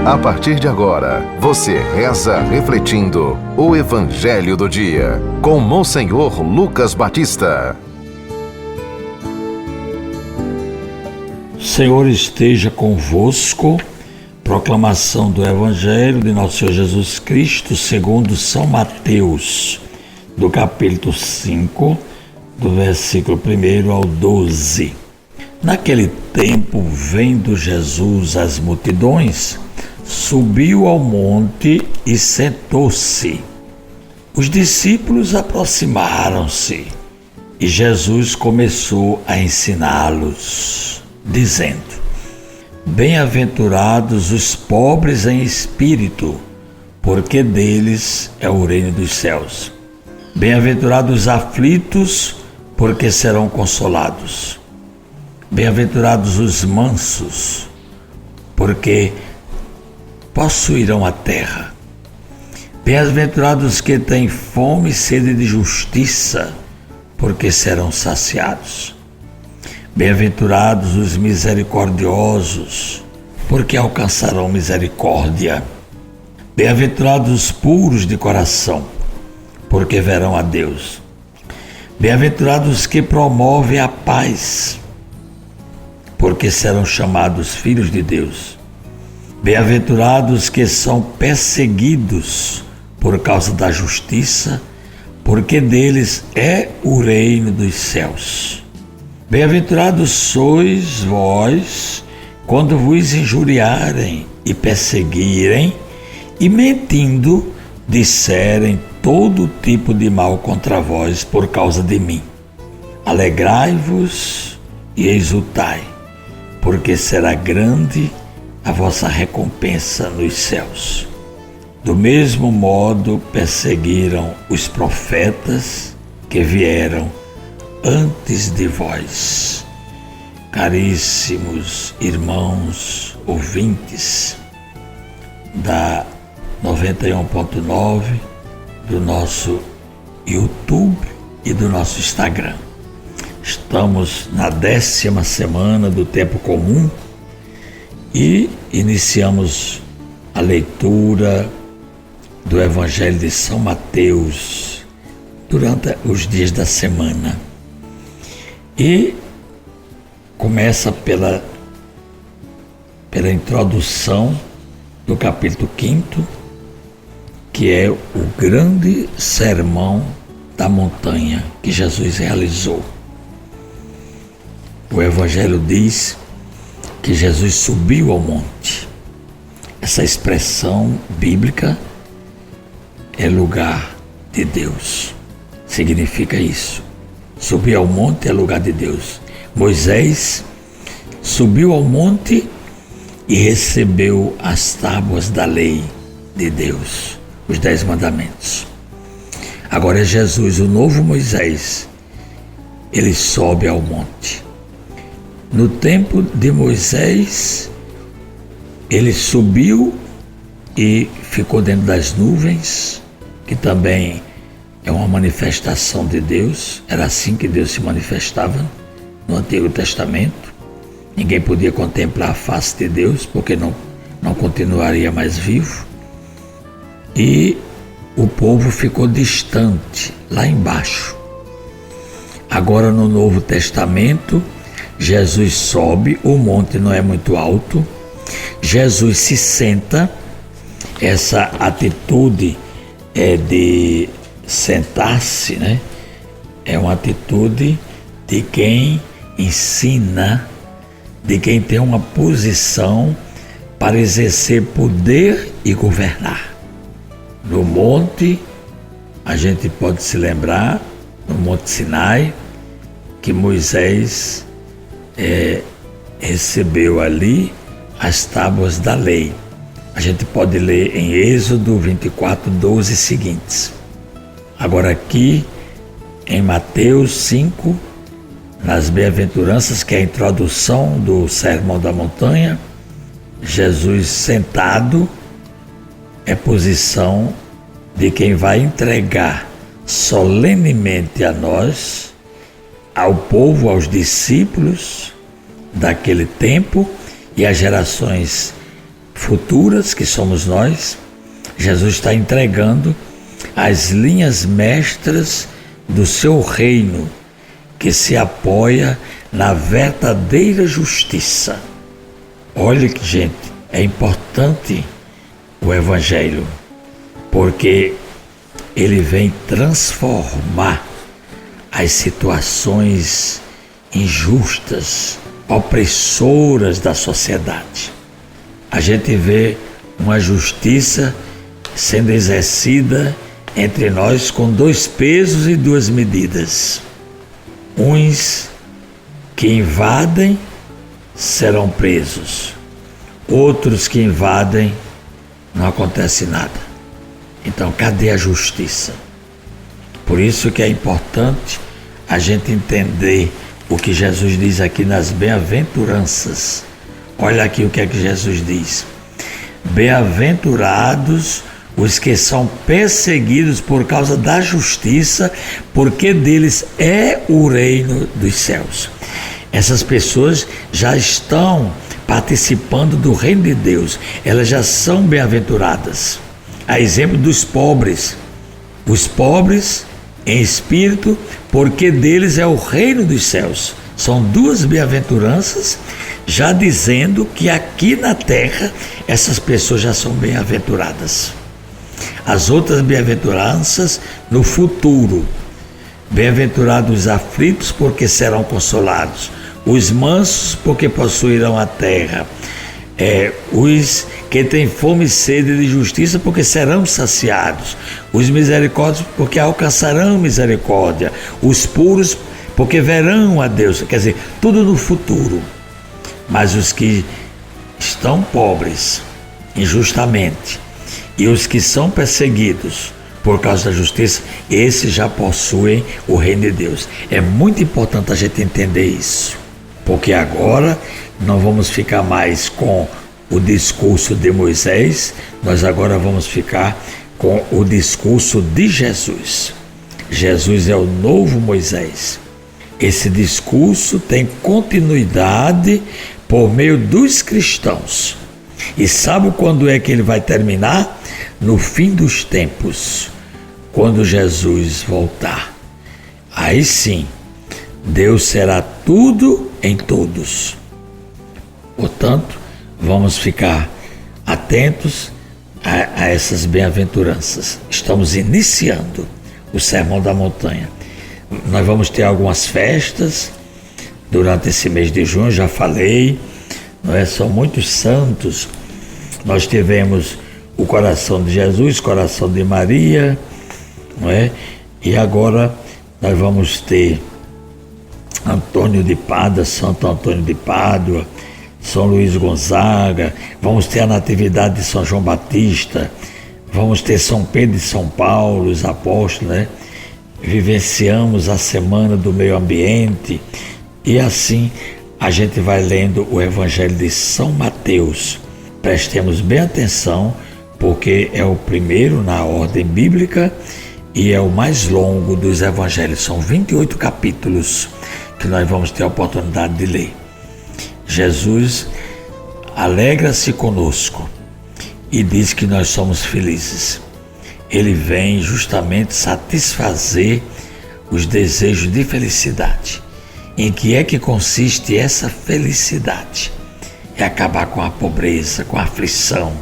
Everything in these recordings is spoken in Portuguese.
A partir de agora, você reza refletindo o Evangelho do Dia, com Monsenhor Lucas Batista. Senhor esteja convosco. Proclamação do Evangelho de Nosso Senhor Jesus Cristo segundo São Mateus, do capítulo 5, do versículo 1 ao 12. Naquele tempo, vendo Jesus as multidões, subiu ao monte e sentou-se. Os discípulos aproximaram-se e Jesus começou a ensiná-los, dizendo: Bem-aventurados os pobres em espírito, porque deles é o reino dos céus. Bem-aventurados os aflitos, porque serão consolados. Bem-aventurados os mansos, porque possuirão a terra. Bem-aventurados que têm fome e sede de justiça, porque serão saciados. Bem-aventurados os misericordiosos, porque alcançarão misericórdia. Bem-aventurados os puros de coração, porque verão a Deus. Bem-aventurados os que promovem a paz, porque serão chamados filhos de Deus. Bem-aventurados que são perseguidos por causa da justiça, porque deles é o reino dos céus. Bem-aventurados sois vós, quando vos injuriarem e perseguirem, e mentindo, disserem todo tipo de mal contra vós por causa de mim. Alegrai-vos e exultai, porque será grande a vossa recompensa nos céus. Do mesmo modo perseguiram os profetas que vieram antes de vós. Caríssimos irmãos ouvintes da 91.9, do nosso YouTube e do nosso Instagram. Estamos na 10ª semana do tempo comum e iniciamos a leitura do Evangelho de São Mateus durante os dias da semana. E começa pela introdução do capítulo 5, que é o grande sermão da montanha que Jesus realizou. O Evangelho diz que Jesus subiu ao monte. Essa expressão bíblica é lugar de Deus. Significa isso. Subir ao monte é lugar de Deus. Moisés subiu ao monte e recebeu as tábuas da lei de Deus, os 10 mandamentos. Agora é Jesus, o novo Moisés. Ele sobe ao monte. No tempo de Moisés, ele subiu e ficou dentro das nuvens, que também é uma manifestação de Deus. Era assim que Deus se manifestava no Antigo Testamento. Ninguém podia contemplar a face de Deus, porque não continuaria mais vivo. E o povo ficou distante, lá embaixo. Agora no Novo Testamento, Jesus sobe, o monte não é muito alto, Jesus se senta. Essa atitude de sentar-se, né? É uma atitude de quem ensina, de quem tem uma posição para exercer poder e governar. No monte, a gente pode se lembrar, no Monte Sinai, que Moisés recebeu ali as tábuas da lei. A gente pode ler em Êxodo 24, 12 seguintes. Agora aqui, em Mateus 5, nas bem-aventuranças, que é a introdução do Sermão da Montanha, Jesus sentado é posição de quem vai entregar solenemente a nós, ao povo, aos discípulos daquele tempo e às gerações futuras, que somos nós, Jesus está entregando as linhas mestras do seu reino, que se apoia na verdadeira justiça. Olha que, gente, é importante o Evangelho, porque ele vem transformar as situações injustas, opressoras da sociedade. A gente vê uma justiça sendo exercida entre nós com 2 pesos e 2 medidas. Uns que invadem serão presos, outros que invadem não acontece nada. Então, cadê a justiça? Por isso que é importante a gente entender o que Jesus diz aqui nas bem-aventuranças. Olha aqui o que é que Jesus diz: bem-aventurados os que são perseguidos por causa da justiça, porque deles é o reino dos céus. Essas pessoas já estão participando do reino de Deus, elas já são bem-aventuradas. A exemplo dos pobres, os pobres em espírito, porque deles é o reino dos céus. São 2 bem-aventuranças, já dizendo que aqui na terra essas pessoas já são bem-aventuradas. As outras bem-aventuranças no futuro: bem-aventurados os aflitos, porque serão consolados; os mansos, porque possuirão a terra; os que têm fome e sede de justiça, porque serão saciados; os misericórdios, porque alcançarão misericórdia; os puros, porque verão a Deus. Quer dizer, tudo no futuro. Mas os que estão pobres injustamente e os que são perseguidos por causa da justiça, esses já possuem o reino de Deus. É muito importante a gente entender isso, porque agora não vamos ficar mais com o discurso de Moisés, nós agora vamos ficar com o discurso de Jesus. Jesus é o novo Moisés. Esse discurso tem continuidade por meio dos cristãos. E sabe quando é que ele vai terminar? No fim dos tempos, quando Jesus voltar. Aí sim, Deus será tudo em todos. Portanto, vamos ficar atentos a essas bem-aventuranças. Estamos iniciando o Sermão da Montanha. Nós vamos ter algumas festas durante esse mês de junho, já falei, não é? São muitos santos. Nós tivemos o coração de Jesus, coração de Maria, não é? E agora nós vamos ter Antônio de Pádua, Santo Antônio de Pádua, São Luís Gonzaga, vamos ter a Natividade de São João Batista, vamos ter São Pedro e São Paulo, os apóstolos, né? Vivenciamos a Semana do Meio Ambiente e assim a gente vai lendo o Evangelho de São Mateus. Prestemos bem atenção, porque é o primeiro na ordem bíblica e é o mais longo dos evangelhos. São 28 capítulos que nós vamos ter a oportunidade de ler. Jesus alegra-se conosco e diz que nós somos felizes. Ele vem justamente satisfazer os desejos de felicidade. Em que é que consiste essa felicidade? É acabar com a pobreza, com a aflição,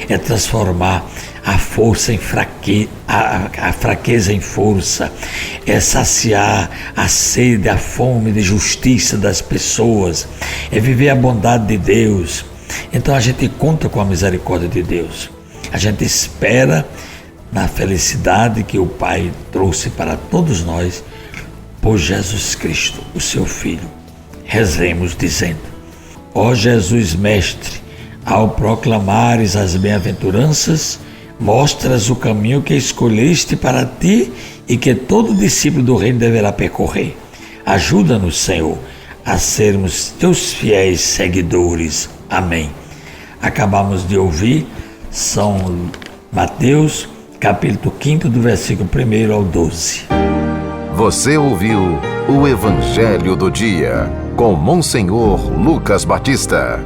é transformar a força em fraqueza, a fraqueza em força, é saciar a sede, a fome de justiça das pessoas, é viver a bondade de Deus. Então a gente conta com a misericórdia de Deus, a gente espera na felicidade que o Pai trouxe para todos nós por Jesus Cristo, o seu Filho. Rezemos dizendo: ó Jesus Mestre, ao proclamares as bem-aventuranças, mostras o caminho que escolheste para ti e que todo discípulo do reino deverá percorrer. Ajuda-nos, Senhor, a sermos teus fiéis seguidores. Amém. Acabamos de ouvir São Mateus, capítulo 5, do versículo 1 ao 12. Você ouviu o Evangelho do Dia, com Monsenhor Lucas Batista.